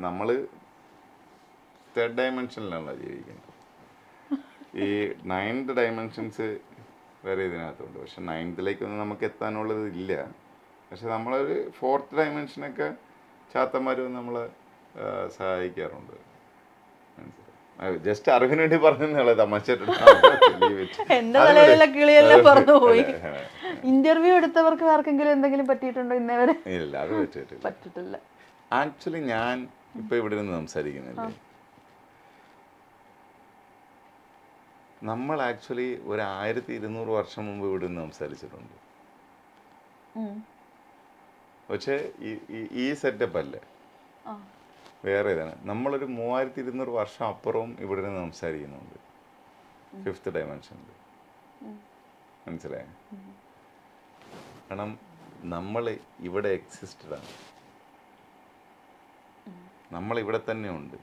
നമ്മൾ തേർഡ് ഡയമെൻഷനിലാണല്ലോ ജീവിക്കുന്നത്. ഈ 9th ഡയമെൻഷൻസ് വേറെ ഇതിനകത്തുണ്ട്. പക്ഷെ 9th നമുക്ക് എത്താനുള്ളത് ഇല്ല. പക്ഷെ നമ്മളൊരു 4th ഡയമെൻഷനൊക്കെ ചാത്തന്മാരും നമ്മളെ സഹായിക്കാറുണ്ട്. ജസ്റ്റ് അറിവിന് വേണ്ടി പറഞ്ഞ തമാശ. എന്റെ തലയിലുള്ള കിളിയെല്ലാം പറഞ്ഞു പോയി. ഇന്റർവ്യൂ എടുത്തവർക്ക് ആർക്കെങ്കിലും എന്തെങ്കിലും പറ്റിയിട്ടുണ്ടോ ഇന്നേവരെ? ഇല്ല, അത് പറ്റിട്ടില്ല. ആക്ച്വലി ഞാൻ ഇപ്പൊ ഇവിടെ നിന്ന് സംസാരിക്കുന്നില്ലേ, നമ്മൾ ആക്ച്വലി ഒരു 1200 വർഷം മുമ്പ് ഇവിടെ നിന്ന് സംസാരിച്ചിട്ടുണ്ട്. പക്ഷേ ഈ സെറ്റപ്പ് അല്ലേ, വേറെ ഇതാണ്. നമ്മളൊരു 3200 വർഷം അപ്പുറവും ഇവിടെ നിന്ന് സംസാരിക്കുന്നുണ്ട് 5th ഡയമെൻഷനിൽ. മനസ്സിലായോ? കാരണം നമ്മൾ ഇവിടെ എക്സിസ്റ്റഡ് ആണ്, നമ്മളിവിടെ തന്നെ ഉണ്ട്.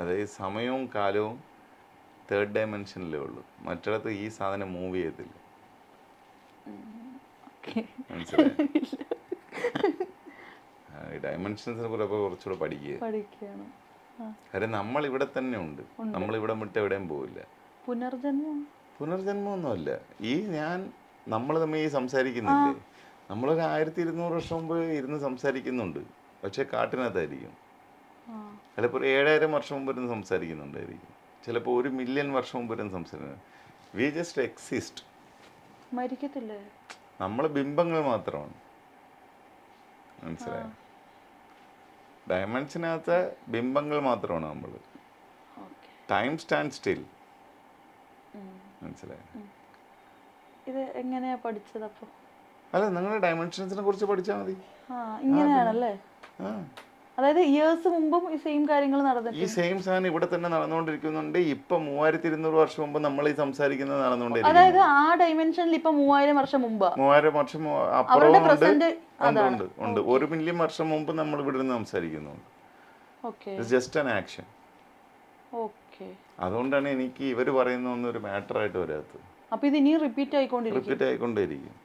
അതായത് സമയവും കാലവും 3rd ഡയമെൻഷനിലേ ഉള്ളൂ. മറ്റിടത്ത് ഈ സാധനം മൂവ് ചെയ്യത്തില്ല. മനസ്സിലായോ? ഈ ഡയമെൻഷൻസിനെ കുറിച്ച് കുറച്ചുകൂടെ പഠിക്കുക. കാര്യം നമ്മൾ ഇവിടെ തന്നെ ഉണ്ട്, നമ്മൾ ഇവിടെ വിട്ട് എവിടെയും പോവില്ല. പുനർജന്മൊന്നുമല്ല. നമ്മൾ തമ്മിൽ ഈ സംസാരിക്കുന്നില്ലേ, നമ്മളൊരു 1200 വർഷം മുമ്പ് ഇരുന്ന് സംസാരിക്കുന്നുണ്ട്. പക്ഷെ കാട്ടിനകത്തായിരിക്കും. ചിലപ്പോൾ ഒരു 7000 വർഷം മുമ്പ് ഇരുന്ന് സംസാരിക്കുന്നുണ്ടായിരിക്കും. ചിലപ്പോൾ 1 മില്യൺ വർഷം മുമ്പ് ഇരുന്ന് സംസാരിക്കുന്നത്. We just exist. മരിക്കത്തില്ലേ? നമ്മൾ ബിംബങ്ങൾ മാത്രമാണ്. മനസ്സിലായോ? ഡയമെൻഷനകത്ത് ബിംബങ്ങൾ മാത്രമാണ് നമ്മൾ. Time stand still. മനസ്സിലായോ? ഇത് എങ്ങനെയാ പഠിച്ചത് അപ്പൊ? അല്ല, നിങ്ങൾ ഡയമെൻഷൻസിനെ കുറിച്ച് പഠിച്ചാൽ മതി. ഇങ്ങനെയാണല്ലേ? അതായത് ഇയേഴ്സ് മുമ്പും ഈ സെയിം കാര്യങ്ങൾ നടന്നിട്ടുണ്ട്. ഈ സെയിം സാധനം ഇവിടെ തന്നെ നടന്നുകൊണ്ടിരിക്കുന്നുണ്ട്. ഇപ്പൊ 3200 വർഷം മുമ്പ് നമ്മൾ ഈ സംസാരിക്കുന്നത് നടന്നുകൊണ്ടിരിക്കും. അതായത് ആ ഡയമെൻഷനിൽ ഇപ്പൊ 3000 വർഷം മുമ്പ്, 3000 വർഷം അപ്പുറവും ഉണ്ട്. 1 മില്യൺ വർഷം മുമ്പ് നമ്മൾ ഇവിടെ നിന്ന് സംസാരിക്കുന്നുണ്ട്. Just an action. അതുകൊണ്ടാണ് എനിക്ക് ഇവര് പറയുന്ന ഒന്നും ഒരു മാറ്റർ ആയിട്ട് വരാത്തത്. അപ്പൊ ഇത് ഇനിയും റിപ്പീറ്റ് ആയിക്കൊണ്ടേയിരിക്കും.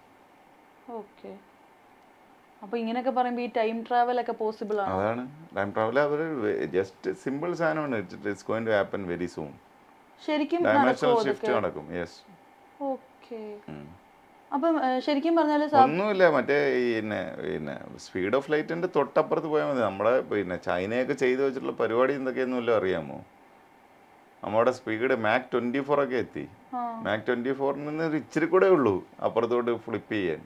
അപ്പൊ ഇങ്ങനെയൊക്കെ പറയുമ്പോൾ ഈ ടൈം ട്രാവൽ ഒക്കെ പോസിബിൾ ആണ്. അതാണ് ടൈം ട്രാവൽ. അവർ ജസ്റ്റ് സിമ്പിൾ സാധനമാണ്. It's going to happen very soon. ശരിക്കും ഡൈമെൻഷണൽ ഷിഫ്റ്റ് നടക്കും. യെസ്. ഓക്കേ. അപ്പം ശരിക്കും പറഞ്ഞാൽ ഒന്നുമില്ല, മറ്റേ സ്പീഡ് ഓഫ് ലൈറ്റിന്റെ തൊട്ടപ്പുറത്ത് പോയാൽ മതി. നമ്മുടെ ചൈനയൊക്കെ ചെയ്തു വെച്ചിട്ടുള്ള പരിപാടി എന്തൊക്കെയൊന്നുമല്ലോ അറിയാമോ? നമ്മുടെ സ്പീഡ് Mach 24 ഒക്കെ എത്തി. Mach 24 നിന്ന് ഇച്ചിരി കൂടെ ഉള്ളൂ അപ്പുറത്തോട്ട് ഫ്ലിപ്പ് ചെയ്യാൻ.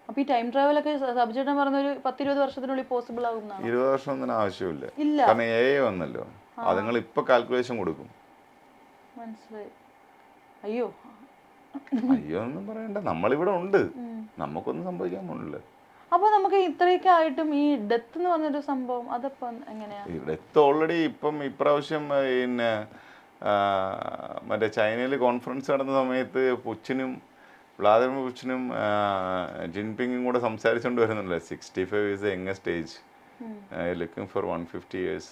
അപ്പൊ ഈ ടൈം ട്രാവൽ ഒക്കെ സബ്ജക്റ്റ് പറഞ്ഞ ഒരു 10-20 വർഷത്തിനുള്ളിൽ പോസിബിൾ ആകുന്നതാണ്. 20 വർഷം ഒന്നും ആവശ്യമില്ല. കാരണം AI വന്നല്ലോ. അതുങ്ങൾ ഇപ്പൊ കാൽക്കുലേഷൻ കൊടുക്കും. മനസ്സിലായി. അയ്യോ ഒന്നും പറയണ്ട, നമ്മളിവിടെ ഉണ്ട്, നമുക്കൊന്നും സംഭവിക്കാൻ പോണില്ല. അപ്പൊ നമുക്ക് ഇത്രയൊക്കെ ആയിട്ടും ഈ ഡെത്ത് എന്ന് പറഞ്ഞൊരു സംഭവം അതപ്പോ എങ്ങനെയാ? ഡെത്ത് ഓൾറെഡി ഇപ്പം ഇപ്രാവശ്യം മറ്റേ ചൈനയിൽ കോൺഫറൻസ് നടന്ന സമയത്ത് വ്ളാദിമിർ പുടിനും ജിൻപിങ്ങും കൂടെ സംസാരിച്ചുകൊണ്ട് വരുന്നുണ്ടല്ലോ. 65 is the youngest age, looking for 150 years.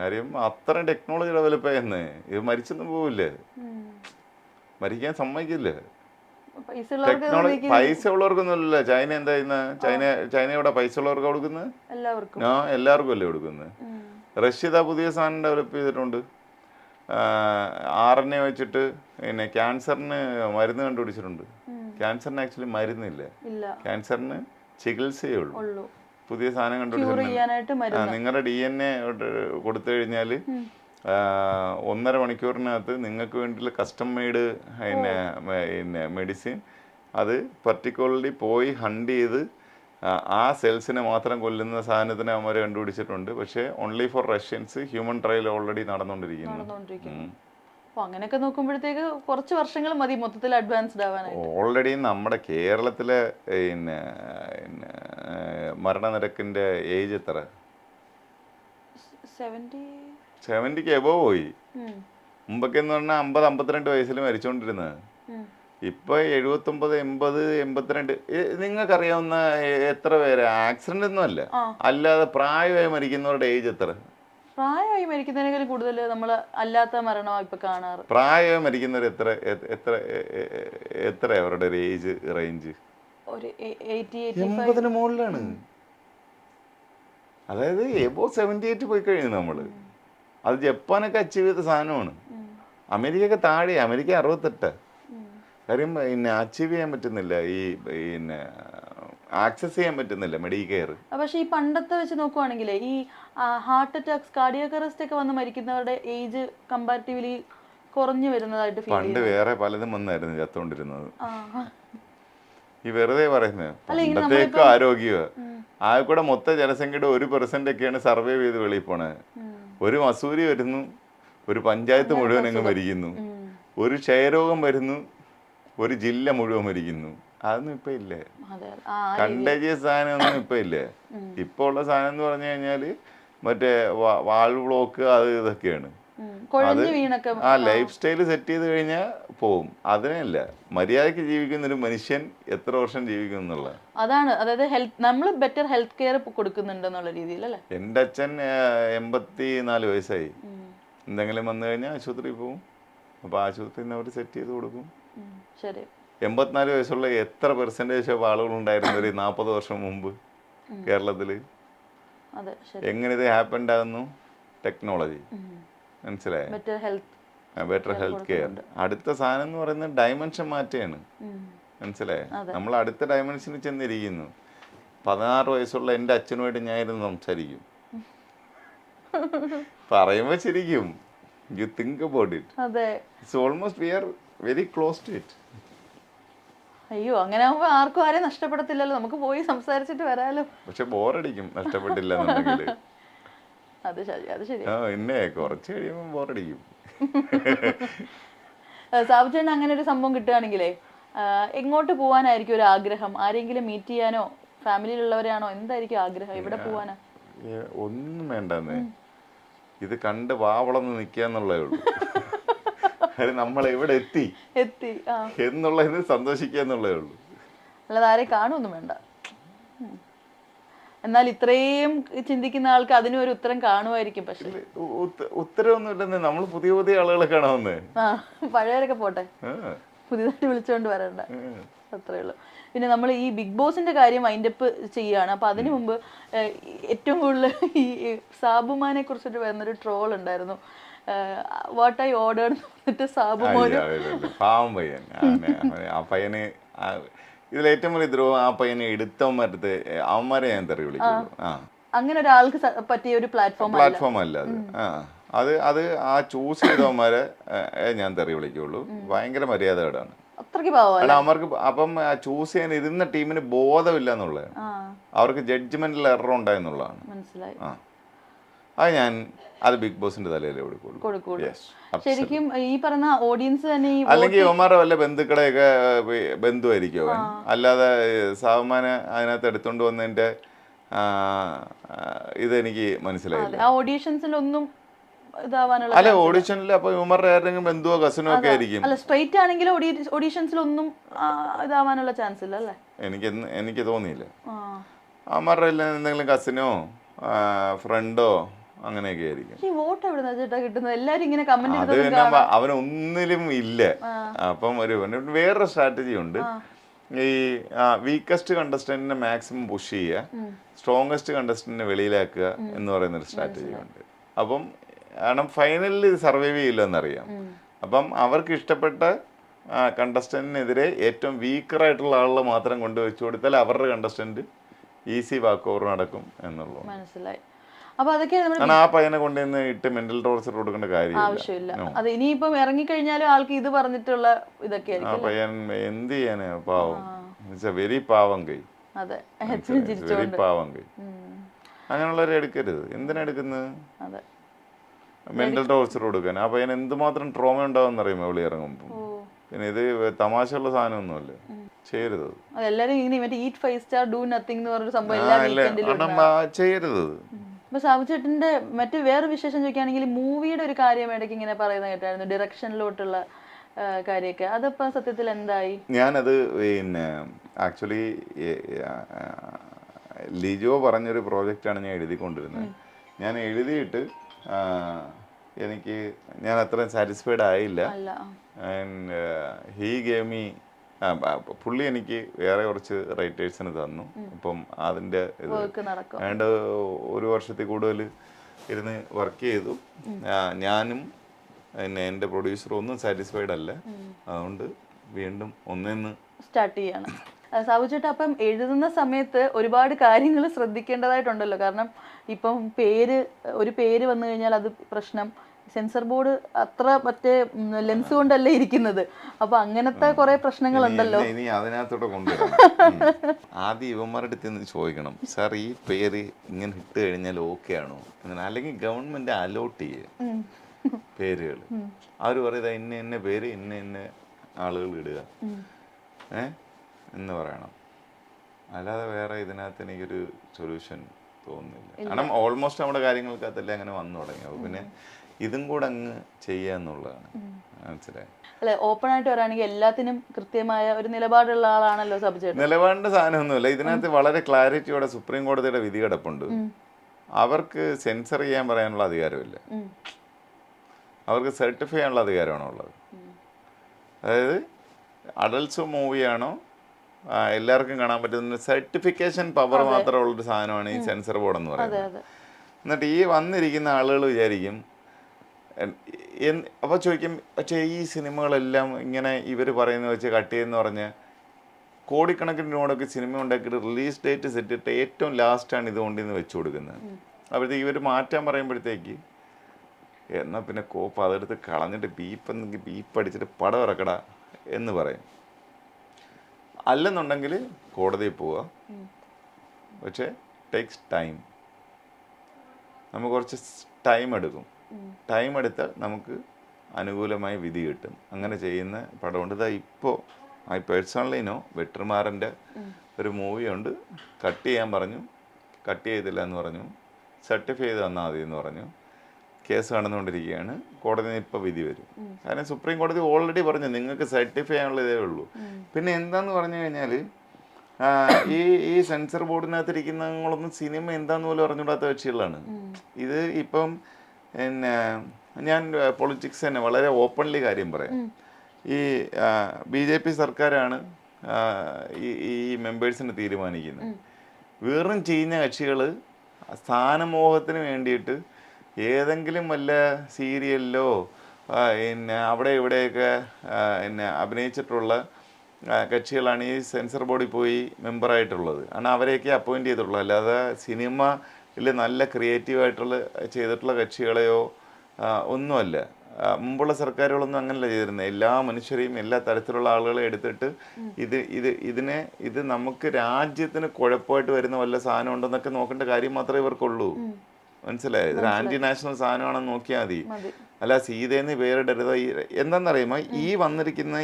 കാര്യം അത്ര ടെക്നോളജി ഡെവലപ്പ് ആയെന്ന്. ഇത് മരിച്ചൊന്നും പോവില്ലേ, മരിക്കാൻ സമ്മതിക്കില്ല. പൈസ ഉള്ളവർക്കൊന്നുമല്ല. ചൈന എന്താ ചൈന ഇവിടെ പൈസ ഉള്ളവർക്ക് കൊടുക്കുന്നത്? എല്ലാവർക്കും അല്ലേ കൊടുക്കുന്നത്. റഷ്യ പുതിയ സാധനം ഡെവലപ്പ് ചെയ്തിട്ടുണ്ട്. RNA വെച്ചിട്ട് ക്യാൻസറിന് മരുന്ന് കണ്ടുപിടിച്ചിട്ടുണ്ട്. ക്യാൻസറിന് ആക്ച്വലി മരുന്നില്ല, ക്യാൻസറിന് ചികിത്സയേ ഉള്ളൂ. പുതിയ സാധനം കണ്ടുപിടിച്ചിട്ടുണ്ട്. നിങ്ങളുടെ DNA കൊടുത്തു കഴിഞ്ഞാൽ 1.5 മണിക്കൂറിനകത്ത് നിങ്ങൾക്ക് വേണ്ടിയുള്ള കസ്റ്റം മെയ്ഡ് മെഡിസിൻ അത് പർട്ടിക്കുലർലി പോയി ഹണ്ട് ചെയ്ത് ആ സെൽസിനെ മാത്രം കൊല്ലുന്ന സാധനത്തിന് അവന്മാർ കണ്ടുപിടിച്ചിട്ടുണ്ട്. പക്ഷേ only for Russians human trial already നടന്നുകൊണ്ടിരിക്കുന്നു. അങ്ങനെയൊക്കെ നോക്കുമ്പോഴത്തേക്ക് കുറച്ച് വർഷങ്ങൾ മതി മൊത്തത്തിൽ അഡ്വാൻസ്ഡ് ആവാനായിട്ട്. ഓൾറെഡി നമ്മുടെ കേരളത്തിലെ മരണനിരക്കിന്റെ ഏജ് എത്ര? 70ക്ക് എബോവ് പോയി. മുമ്പൊക്കെ എന്ന് പറഞ്ഞാൽ 50-52 വയസ്സിൽ മരിച്ചോണ്ടിരുന്നത്. ഇപ്പൊ 79, 80, 82. നിങ്ങൾക്കറിയാവുന്ന എത്ര പേര് ആക്സിഡന്റ് ഒന്നും അല്ലാതെ പ്രായമായി മരിക്കുന്നവരുടെ ഏജ് എത്ര? പ്രായമായി മരിക്കുന്നതിനേക്കാൾ കൂടുതൽ നമ്മൾ അല്ലാത്ത മരണമാണ് ഇപ്പൊ കാണാറ്. പ്രായമായി മരിക്കുന്നവർ എത്ര അവരുടെ ഒരു ഏജ് റേഞ്ച്? ഒരു 80-85 80-ന് മുകളിലാണ്. അതായത് എബോ 78 പോയി കഴിഞ്ഞു നമ്മൾ. അത് ജപ്പാനൊക്കെ അച്ചീവ് ചെയ്ത സാധനമാണ്. അമേരിക്കയൊക്കെ താഴെ, അമേരിക്ക 68. കാര്യം പിന്നെ അച്ചീവ് ചെയ്യാൻ പറ്റുന്നില്ല, ഈ പിന്നെ ആക്സസ് ചെയ്യാൻ പറ്റുന്നില്ല മെഡിക്കെയർ. പക്ഷെ ഈ പണ്ടത്തെ വെച്ച് നോക്കുവാണെങ്കിൽ ഈ ഹാർട്ട് അറ്റാക്സ്, കാർഡിയാക് അറസ്റ്റ് ഒക്കെ വന്ന് മരിക്കുന്നവരുടെ ഏജ് കമ്പാരിറ്റീവ്ലി കുറഞ്ഞു വരുന്നതായിട്ട് ഫീൽ പണ്ട് വേറെ പലതും വന്നായിരുന്നു ചത്തോണ്ടിരുന്നത്. ഈ വെറുതെ പറയുന്നത് പണ്ടത്തേക്കും ആരോഗ്യമാണ്. ആകെക്കൂടെ മൊത്തം ജനസംഖ്യയുടെ 1% ഒക്കെയാണ് സർവൈവ് ചെയ്ത് വെളിയിൽ പോണത്. ഒരു മസൂരി വരുന്നു, ഒരു പഞ്ചായത്ത് മുഴുവൻ അങ്ങ് മരിക്കുന്നു, ഒരു ക്ഷയരോഗം വരുന്നു, ഒരു ജില്ല മുഴുവൻ മരിക്കുന്നു. അതൊന്നും ഇപ്പൊ ഇല്ലേ. കണ്ടേജിയസ് സാധനം ഒന്നും ഇപ്പൊ ഇല്ലേ. ഇപ്പൊ ഉള്ള സാധനം എന്ന് പറഞ്ഞു കഴിഞ്ഞാല് മറ്റേ വാൾ ബ്ലോക്ക് അത് ഇതൊക്കെയാണ്. അത് ആ ലൈഫ് സ്റ്റൈല് സെറ്റ് ചെയ്ത് കഴിഞ്ഞാൽ പോവും. അതിനല്ല, മര്യാദക്ക് ജീവിക്കുന്ന ഒരു മനുഷ്യൻ എത്ര വർഷം ജീവിക്കും എന്നുള്ള അതാണ്. അതായത് നമ്മൾ ബെറ്റർ ഹെൽത്ത് കെയർ കൊടുക്കുന്നുണ്ടെന്നുള്ള രീതിയിലല്ലേ. എൻ്റെ അച്ഛൻ 84 വയസ്സായി. എന്തെങ്കിലും വന്നു കഴിഞ്ഞാൽ ആശുപത്രിയിൽ പോവും. അപ്പൊ ആശുപത്രിയിൽ നിന്ന് അവർ സെറ്റ് ചെയ്ത് കൊടുക്കും. ശരി. 84 വയസ്സുള്ള എത്ര പെർസെൻറ്റേജ് ഓഫ് ആളുകൾ ഉണ്ടായിരുന്നു ഒരു 40 വർഷം മുമ്പ് കേരളത്തിൽ? എങ്ങനെ ഇത് ഹാപ്പൻഡ് ആകുന്നു? ടെക്നോളജി, മനസ്സിലായോ? Better health care. അടുത്ത സാധനം എന്ന് പറയുന്നത് ഡയമെൻഷൻ മാറ്റുകയാണ്, മനസ്സിലായോ? നമ്മൾ അടുത്ത ഡയമെൻഷനിൽ ചെന്നിരിക്കുന്നു. 16 വയസ്സുള്ള എൻ്റെ അച്ഛനുമായിട്ട് ഞാൻ ഇരുന്ന് സംസാരിക്കും. പറയുമ്പോൾ ശരിക്കും you think about it. It's almost we are very close to it. അയ്യോ, അങ്ങനെ ആകുമ്പോ ആർക്കും ആരെയും നഷ്ടപ്പെടത്തില്ലല്ലോ, നമുക്ക് പോയി സംസാരിച്ചിട്ട് വരാലോ. പക്ഷെ ബോറടിക്കും നഷ്ടപ്പെട്ടില്ല എന്നുണ്ടെങ്കിൽ. അത് ശരി, അത് ശരി. പിന്നെ കുറച്ച് കഴിയുമ്പോൾ ബോറടിക്കും. സാബുചേട്ടൻ അങ്ങനെ ഒരു സംഭവം കിട്ടുകയാണെങ്കിലേ എങ്ങോട്ട് പോവാനായിരിക്കും ഒരു ആഗ്രഹം? ആരെങ്കിലും മീറ്റ് ചെയ്യാനോ, ഫാമിലിയിലുള്ളവരെയാണോ? എന്തായിരിക്കും ആഗ്രഹം? എവിടെ പോവാനാ? ഒന്നും വേണ്ടെന്നേ, ഇത് കണ്ട് വാവളന്ന് നിൽക്കാന്നുള്ളേ ഉള്ളൂ. നമ്മൾ എവിടെ എത്തി എന്നുള്ളതിന് സന്തോഷിക്കുക എന്നുള്ളതേ ഉള്ളൂ. അല്ലാതെ ആരെ കാണുമൊന്നും വേണ്ട. എന്നാൽ ഇത്രയും ചിന്തിക്കുന്ന ആൾക്ക് അതിനും ഒരു ഉത്തരം കാണുമായിരിക്കും. പക്ഷെ ഉത്തരവൊന്നും ഇല്ലെന്ന്, നമ്മൾ പുതിയ പുതിയ ആളുകളെ കാണാവുന്നേ. പഴയവരൊക്കെ പോട്ടെ, പുതിയതായിട്ട് വിളിച്ചോണ്ട് വരണ്ട, അത്രേ ഉള്ളൂ. പിന്നെ നമ്മൾ ഈ ബിഗ് ബോസിന്റെ കാര്യം വൈൻഡപ്പ് ചെയ്യുകയാണ്. അപ്പൊ അതിനു മുമ്പ് ഏറ്റവും കൂടുതൽ ഈ സാബുമാനെ കുറിച്ചിട്ട് വരുന്നൊരു ട്രോൾ ഉണ്ടായിരുന്നു. വാട്ട് ഐ ഓർഡേർഡ് എന്നിട്ട് സാബുമോന് പാവം പയ്യൻ. ആ പയ്യന് ഇതിലേറ്റവും വലിയ ദ്രോഹം ആ പയ്യനെ എടുത്തവന്മാരത്ത് അവന്മാരെ ഞാൻ തെറി വിളിക്കുന്നു. അങ്ങനെ ഒരാൾക്ക് പറ്റിയ ഒരു പ്ലാറ്റ്ഫോം അല്ല അത്. അത് ആ ചൂസ് ചെയ്തവന്മാരെ ഞാൻ തെറി വിളിക്കുള്ളൂ. ഭയങ്കര മര്യാദകേടാണ്. അവർക്ക് അപ്പം ചൂസ് ചെയ്യാൻ ഇരുന്ന ടീമിന് ബോധമില്ല എന്നുള്ളതാണ്. അവർക്ക് ജഡ്ജ്മെന്റിൽ എറർ ഉണ്ടായെന്നുള്ളതാണ്. അത് ബിഗ് ബോസിന്റെ തലയിലേ കൊടുക്കുള്ളൂ. ശരിക്കും ഈ പറഞ്ഞ ഓഡിയൻസ് തന്നെ, അല്ലെങ്കിൽ ഇവന്മാരുടെ വല്ല ബന്ധുക്കളെയൊക്കെ ബന്ധുവായിരിക്കും അവൻ. അല്ലാതെ സാവമാനെ അതിനകത്ത് എടുത്തോണ്ട് വന്നതിന്റെ ഇതെനിക്ക് മനസ്സിലായില്ല. അല്ല, ഓഡീഷനിൽ അപ്പൊ ഇവന്മാരുടെ ആരെങ്കിലും ബന്ധുവോ കസിനോ ഒക്കെ ആയിരിക്കും. സ്ട്രൈറ്റ് ആണെങ്കിൽ ഓഡീഷൻസിലൊന്നും ഇതാവാനുള്ള ചാൻസ് ഇല്ല അല്ലേ? എനിക്ക് തോന്നിയില്ല. അവന്മാരുടെ എന്തെങ്കിലും കസിനോ ഫ്രണ്ടോ അങ്ങനെയൊക്കെ ആയിരിക്കും. അത് അവനൊന്നിലും ഇല്ല. അപ്പം വേറൊരു സ്ട്രാറ്റജി ഉണ്ട്. ഈ വീക്കസ്റ്റ് കണ്ടസ്റ്റന്റിനെ മാക്സിമം പുഷ് ചെയ്യുക, സ്ട്രോങ്ങസ്റ്റ് കണ്ടസ്റ്റന്റിനെ വെളിയിലാക്കുക എന്ന് പറയുന്നൊരു സ്ട്രാറ്റജി ഉണ്ട്. അപ്പം കാരണം ഫൈനലിൽ ഇത് സർവൈവ് ചെയ്യില്ല എന്നറിയാം. അപ്പം അവർക്ക് ഇഷ്ടപ്പെട്ട കണ്ടസ്റ്റന്റിനെതിരെ ഏറ്റവും വീക്കറായിട്ടുള്ള ആളുകളെ മാത്രം കൊണ്ടുവച്ചു കൊടുത്താൽ അവരുടെ കണ്ടസ്റ്റന്റ് ഈസി വാക്ക് ഓവർ നടക്കും എന്നുള്ളത് മനസ്സിലായി. അപ്പൊ അതൊക്കെ ആ പയ്യനെ കൊണ്ടുവന്ന് ഇട്ട് മെന്റൽ ടോർച്ചർ കൊടുക്കേണ്ട ആവശ്യമില്ല. അത് ഇനിയിപ്പം ഇറങ്ങിക്കഴിഞ്ഞാലും ആൾക്ക് ഇത് പറഞ്ഞിട്ടുള്ള ഇതൊക്കെ പയ്യൻ എന്ത് ചെയ്യാന്, പാവം, വെരി പാവം കൈ, വെരി പാവം കൈ. അങ്ങനെയുള്ളവരെ എടുക്കരുത്. എന്തിനാ എടുക്കുന്നത്? മെന്റൽ ടോർച്ചർ കൊടുക്കാൻ. ആ പയ്യൻ എന്തുമാത്രം ട്രോമ ഉണ്ടാവും അറിയുമോ വെളി ഇറങ്ങുമ്പോ? പിന്നെ ഇത് തമാശയുള്ള സാധനമൊന്നുമല്ല, ചെയ്യരുത്. ചെയ്യരുത്. അപ്പൊ സാബുചേട്ടന്റെ മറ്റു വേറെ വിശേഷം ചോദിക്കുകയാണെങ്കിൽ മൂവിയുടെ ഒരു കാര്യം ഇടയ്ക്ക് ഇങ്ങനെ പറയുന്നത് കേട്ടായിരുന്നു, ഡിറക്ഷനിലോട്ടുള്ള കാര്യമൊക്കെ. അതിപ്പോ സത്യത്തിൽ എന്തായി? ഞാനത് പിന്നെ ആക്ച്വലി ലിജോ പറഞ്ഞൊരു പ്രോജക്റ്റാണ് ഞാൻ എഴുതിക്കൊണ്ടിരുന്നത്. ഞാൻ എഴുതിയിട്ട് ഞാൻ അത്ര സാറ്റിസ്ഫൈഡ് ആയില്ല. ആൻഡ് ഹീ ഗേവ് മീ പുള്ളി എനിക്ക് വേറെ കുറച്ച് റൈറ്റേഴ്സിന് തന്നു. അപ്പം അതിൻ്റെ ഇത് ഏതാണ്ട് 1 വർഷത്തിൽ കൂടുതൽ ഇരുന്ന് വർക്ക് ചെയ്തു. ഞാനും പിന്നെ എൻ്റെ പ്രൊഡ്യൂസറും ഒന്നും സാറ്റിസ്ഫൈഡ് അല്ല. അതുകൊണ്ട് വീണ്ടും ഒന്നേന്ന് സ്റ്റാർട്ട് ചെയ്യാണ്. സാബു ചേട്ടാ, അപ്പം എഴുതുന്ന സമയത്ത് ഒരുപാട് കാര്യങ്ങൾ ശ്രദ്ധിക്കേണ്ടതായിട്ടുണ്ടല്ലോ. കാരണം ഇപ്പം ഒരു പേര് വന്നു കഴിഞ്ഞാൽ അത് പ്രശ്നം. സെൻസർ ബോർഡ് അത്ര മറ്റേ ലെൻസ് കൊണ്ടല്ലേ ഇരിക്കുന്നത്. അപ്പൊ അങ്ങനത്തെ കുറെ പ്രശ്നങ്ങളുണ്ടല്ലോ. ഇനി അതിനകത്തോടെ കൊണ്ടുവരണം. ആദ്യം ഇവന്മാരുടെ അടുത്ത് ചോദിക്കണം, സാർ ഈ പേര് ഇങ്ങനെ ഇട്ട് കഴിഞ്ഞാൽ ഓക്കെ ആണോ അങ്ങനെ, അല്ലെങ്കിൽ ഗവൺമെന്റ് അലോട്ട് ചെയ്യുക പേരുകൾ. അവർ പറയുക ഇന്ന പേര് ഇന്ന ആളുകൾ ഇടുക എന്ന് പറയണം. അല്ലാതെ വേറെ ഇതിനകത്ത് എനിക്കൊരു സൊല്യൂഷൻ തോന്നുന്നില്ല. കാരണം ഓൾമോസ്റ്റ് നമ്മുടെ കാര്യങ്ങൾക്കകത്തല്ലേ അങ്ങനെ വന്നു തുടങ്ങി. അപ്പോൾ പിന്നെ ഇതും കൂടെ അങ്ങ് ചെയ്യാന്നുള്ളതാണ്. മനസ്സിലായി? അല്ലെ, ഓപ്പൺ ആയിട്ട് വരാണെങ്കിൽ എല്ലാത്തിനും കൃത്യമായ ഒരു നിലപാടുള്ള ആളാണല്ലോ സാബു ചേട്ടൻ. നിലപാടിന്റെ സാധനമൊന്നുമില്ല ഇതിനകത്ത്. വളരെ ക്ലാരിറ്റിയോടെ സുപ്രീം കോടതിയുടെ വിധി കിടപ്പുണ്ട്. അവർക്ക് സെൻസർ ചെയ്യാൻ പറയാനുള്ള അധികാരമില്ല, അവർക്ക് സർട്ടിഫൈ ചെയ്യാനുള്ള അധികാരമാണുള്ളത്. അതായത് അഡൽട്സ് മൂവിയാണോ എല്ലാവർക്കും കാണാൻ പറ്റുന്ന സർട്ടിഫിക്കേഷൻ പവർ മാത്രമുള്ളൊരു സാധനമാണ് ഈ സെൻസർ ബോർഡ് എന്ന് പറയുന്നത്. എന്നിട്ട് ഈ വന്നിരിക്കുന്ന ആളുകൾ വിചാരിക്കും, അപ്പോൾ ചോദിക്കും, പക്ഷേ ഈ സിനിമകളെല്ലാം ഇങ്ങനെ ഇവർ പറയുന്നത് വെച്ച് കട്ട് ചെയ്യുമെന്ന് പറഞ്ഞ് കോടിക്കണക്കിന് രൂപയൊക്കെ സിനിമ ഉണ്ടാക്കിയിട്ട് റിലീസ് ഡേറ്റ് സെറ്റ് ഇട്ട് ഏറ്റവും ലാസ്റ്റാണ് ഇത് കൊണ്ടിന്ന് വെച്ച് കൊടുക്കുന്നത്. അപ്പോഴത്തേക്ക് ഇവർ മാറ്റാൻ പറയുമ്പോഴത്തേക്ക് എന്നാൽ പിന്നെ കോപ്പ് അതെടുത്ത് കളഞ്ഞിട്ട് ബീപ്പ് അടിച്ചിട്ട് പടം ഇറക്കട എന്ന് പറയും. അല്ലെന്നുണ്ടെങ്കിൽ കോടതിയിൽ പോവുക. പക്ഷേ ടേക്സ് ടൈം. നമുക്ക് കുറച്ച് ടൈം എടുക്കും. ടൈം എടുത്താൽ നമുക്ക് അനുകൂലമായ വിധി കിട്ടും. അങ്ങനെ ചെയ്യുന്ന പടമുണ്ട്. ഇതാ ഇപ്പോൾ ഐ പേഴ്സണലി നോ വെട്രിമാറിൻ്റെ ഒരു മൂവിയുണ്ട്. കട്ട് ചെയ്യാൻ പറഞ്ഞു, കട്ട് ചെയ്തില്ല എന്ന് പറഞ്ഞു. സർട്ടിഫൈ ചെയ്ത് തന്നാൽ മതി എന്ന് പറഞ്ഞു. കേസ് നടന്നുകൊണ്ടിരിക്കുകയാണ്. കോടതിയിൽ നിന്ന് ഇപ്പോൾ വിധി വരും. കാരണം സുപ്രീം കോടതി ഓൾറെഡി പറഞ്ഞു നിങ്ങൾക്ക് സർട്ടിഫൈ ചെയ്യാനുള്ള ഇതേ ഉള്ളൂ. പിന്നെ എന്താന്ന് പറഞ്ഞു കഴിഞ്ഞാൽ ഈ സെൻസർ ബോർഡിനകത്തിരിക്കുന്നങ്ങളൊന്നും സിനിമ എന്താന്ന് പോലും അറിഞ്ഞുകൂടാത്ത കക്ഷികളാണ്. ഇത് ഇപ്പം പിന്നെ ഞാൻ പൊളിറ്റിക്സ് തന്നെ വളരെ ഓപ്പൺലി കാര്യം പറയാം. ഈ BJP സർക്കാരാണ് ഈ മെമ്പേഴ്സിനെ തീരുമാനിക്കുന്നത്. വെറും ചെയ്യുന്ന കക്ഷികൾ സ്ഥാനമോഹത്തിന് വേണ്ടിയിട്ട് ഏതെങ്കിലും വല്ല സീരിയലിലോ പിന്നെ അവിടെ ഇവിടെയൊക്കെ പിന്നെ അഭിനയിച്ചിട്ടുള്ള കക്ഷികളാണ് ഈ സെൻസർ ബോർഡിൽ പോയി മെമ്പറായിട്ടുള്ളത്. കാരണം അവരെയൊക്കെ അപ്പോയിൻ്റ് ചെയ്തിട്ടുള്ളത്. അല്ലാതെ സിനിമയിൽ നല്ല ക്രിയേറ്റീവായിട്ടുള്ള ചെയ്തിട്ടുള്ള കക്ഷികളെയോ ഒന്നുമല്ല. മുമ്പുള്ള സർക്കാരുകളൊന്നും അങ്ങനെയല്ല ചെയ്തിരുന്നത്. എല്ലാ മനുഷ്യരെയും എല്ലാ തരത്തിലുള്ള ആളുകളെ എടുത്തിട്ട് ഇത് നമുക്ക് രാജ്യത്തിന് കുഴപ്പമായിട്ട് വരുന്ന വല്ല സാധനം ഉണ്ടെന്നൊക്കെ നോക്കേണ്ട കാര്യം മാത്രമേ ഇവർക്കുള്ളൂ. മനസ്സിലായത്? ഇതൊരു ആന്റി നാഷണൽ സാധനമാണെന്ന് നോക്കിയാൽ മതി. അല്ല സീതയെന്ന് പേരിടരുത്. എന്താണെന്നറിയുമോ, ഈ വന്നിരിക്കുന്ന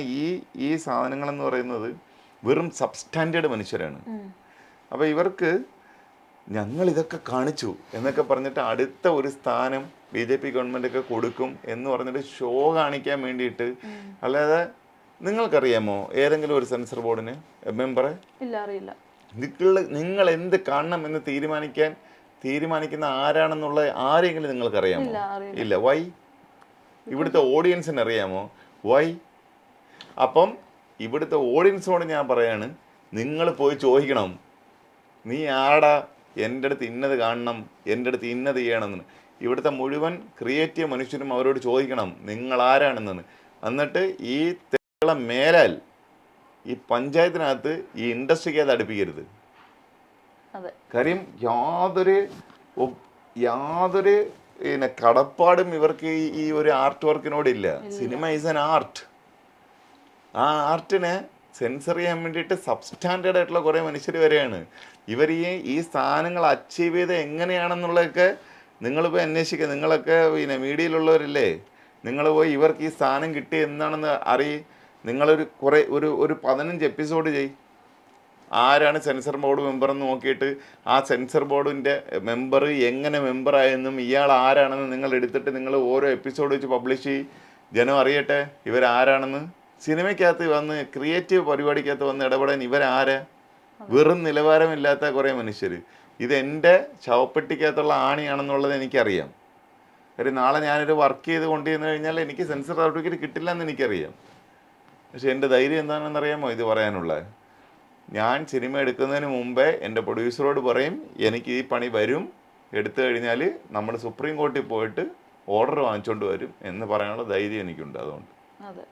ഈ സാധനങ്ങളെന്ന് പറയുന്നത് വെറും സബ്സ്റ്റാൻഡേർഡ് മനുഷ്യരാണ്. അപ്പോൾ ഇവർക്ക് ഞങ്ങൾ ഇതൊക്കെ കാണിച്ചു എന്നൊക്കെ പറഞ്ഞിട്ട് അടുത്ത ഒരു സ്ഥാനം BJP ഗവൺമെൻറ്റൊക്കെ കൊടുക്കും എന്ന് പറഞ്ഞിട്ട് ഷോ കാണിക്കാൻ വേണ്ടിയിട്ട്. അല്ലാതെ നിങ്ങൾക്കറിയാമോ ഏതെങ്കിലും ഒരു സെൻസർ ബോർഡിന് മെമ്പറെ? ഇല്ല, അറിയില്ല. നിങ്ങൾ എന്ത് കാണണം എന്ന് തീരുമാനിക്കുന്ന ആരാണെന്നുള്ള ആരെങ്കിലും നിങ്ങൾക്കറിയാമോ? ഇല്ല. വൈ? ഇവിടുത്തെ ഓഡിയൻസിന് അറിയാമോ? വൈ? അപ്പം ഇവിടുത്തെ ഓഡിയൻസിനോട് ഞാൻ പറയാണ്, നിങ്ങൾ പോയി ചോദിക്കണം, നീ ആടാ എൻ്റെ അടുത്ത് ഇന്നത് കാണണം, എൻ്റെ അടുത്ത് ഇന്നത് ചെയ്യണമെന്ന്. ഇവിടുത്തെ മുഴുവൻ ക്രിയേറ്റീവ് മനുഷ്യരും അവരോട് ചോദിക്കണം നിങ്ങൾ ആരാണെന്ന്. എന്നിട്ട് ഈ തെള മേലാൽ ഈ പഞ്ചായത്തിനകത്ത് ഈ ഇൻഡസ്ട്രിക്ക് അത് അടുപ്പിക്കരുത്. കാര്യം യാതൊരു പിന്നെ കടപ്പാടും ഇവർക്ക് ഈ ഒരു ആർട്ട് വർക്കിനോടില്ല. Cinema is an art. ആ ആർട്ടിനെ സെൻസർ ചെയ്യാൻ വേണ്ടിയിട്ട് സബ്സ്റ്റാൻഡേർഡ് ആയിട്ടുള്ള കുറേ മനുഷ്യർ വരെയാണ്. ഇവർ ഈ സ്ഥാനങ്ങൾ അച്ചീവ് ചെയ്ത് എങ്ങനെയാണെന്നുള്ളതൊക്കെ നിങ്ങൾ പോയി അന്വേഷിക്കുക. നിങ്ങളൊക്കെ പിന്നെ മീഡിയയിലുള്ളവരല്ലേ, നിങ്ങൾ പോയി ഇവർക്ക് ഈ സ്ഥാനം കിട്ടി എന്താണെന്ന് നിങ്ങളൊരു ഒരു 15 എപ്പിസോഡ് ചെയ്. ആരാണ് സെൻസർ ബോർഡ് മെമ്പർ എന്ന് നോക്കിയിട്ട് ആ സെൻസർ ബോർഡിൻ്റെ മെമ്പർ എങ്ങനെ മെമ്പറായെന്നും ഇയാൾ ആരാണെന്ന് നിങ്ങൾ എടുത്തിട്ട് നിങ്ങൾ ഓരോ എപ്പിസോഡ് വെച്ച് പബ്ലിഷ് ചെയ്യും. ജനം അറിയട്ടെ ഇവരാരാണെന്ന്. സിനിമയ്ക്കകത്ത് വന്ന് ക്രിയേറ്റീവ് പരിപാടിക്കകത്ത് വന്ന് ഇടപെടാൻ ഇവരാരാ? വെറും നിലവാരമില്ലാത്ത കുറേ മനുഷ്യർ. ഇതെൻ്റെ ശവപ്പെട്ടിക്കകത്തുള്ള ആണിയാണെന്നുള്ളത് എനിക്കറിയാം. കാര്യം നാളെ ഞാനൊരു വർക്ക് ചെയ്ത് കൊണ്ടുവന്നു കഴിഞ്ഞാൽ എനിക്ക് സെൻസർ സർട്ടിഫിക്കറ്റ് കിട്ടില്ല എന്ന് എനിക്കറിയാം. പക്ഷെ എൻ്റെ ധൈര്യം എന്താണെന്നറിയാമോ ഇത് പറയാനുള്ളത്? ഞാൻ സിനിമ എടുക്കുന്നതിന് മുമ്പേ എൻ്റെ പ്രൊഡ്യൂസറോട് പറയും എനിക്ക് ഈ പണി വരും, എടുത്തു കഴിഞ്ഞാൽ നമ്മൾ സുപ്രീം കോർട്ടിൽ പോയിട്ട് ഓർഡർ വാങ്ങിച്ചുകൊണ്ട് വരും എന്ന് പറയാനുള്ള ധൈര്യം എനിക്കുണ്ട്. അതുകൊണ്ട് അതെ.